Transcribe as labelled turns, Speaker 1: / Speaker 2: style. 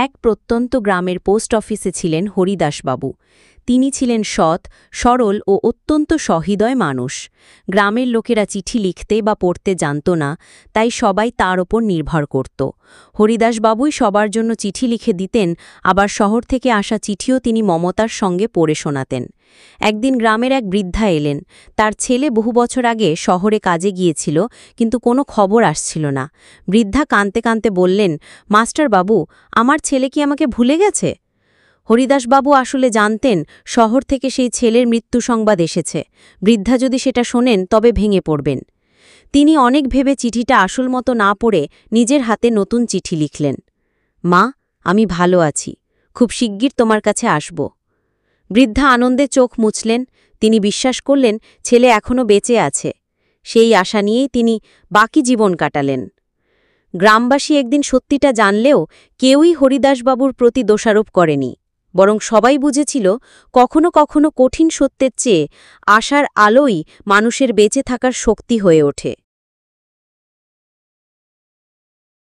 Speaker 1: এক প্রত্যন্ত গ্রামের পোস্ট অফিসে ছিলেন হরিদাসবাবু। তিনি ছিলেন সৎ, সরল ও অত্যন্ত সহৃদয় মানুষ। গ্রামের লোকেরা চিঠি লিখতে বা পড়তে জানত না, তাই সবাই তার ওপর নির্ভর করত। হরিদাসবাবুই সবার জন্য চিঠি লিখে দিতেন, আবার শহর থেকে আসা চিঠিও তিনি মমতার সঙ্গে পড়ে শোনাতেন। একদিন গ্রামের এক বৃদ্ধা এলেন। তার ছেলে বহু বছর আগে শহরে কাজে গিয়েছিল, কিন্তু কোনো খবর আসছিল না। বৃদ্ধা কাঁদতে কাঁদতে বললেন, মাস্টার বাবু, আমার ছেলে কি আমাকে ভুলে গেছে? হরিদাসবাবু আসলে জানতেন শহর থেকে সেই ছেলের মৃত্যু সংবাদ এসেছে। বৃদ্ধা যদি সেটা শোনেন তবে ভেঙে পড়বেন। তিনি অনেক ভেবে চিঠিটা আসল মতো না পড়ে নিজের হাতে নতুন চিঠি লিখলেন। মা, আমি ভালো আছি, খুব শিগগির তোমার কাছে আসব। বৃদ্ধা আনন্দে চোখ মুছলেন। তিনি বিশ্বাস করলেন ছেলে এখনও বেঁচে আছে। সেই আশা নিয়েই তিনি বাকি জীবন কাটালেন। গ্রামবাসী একদিন সত্যিটা জানলেও কেউই হরিদাসবাবুর প্রতি দোষারোপ করেনি, বরং সবাই বুঝেছিল কখনো কখনো কঠিন সত্যের চেয়ে আশার আলোই মানুষের বেঁচে থাকার শক্তি হয়ে ওঠে।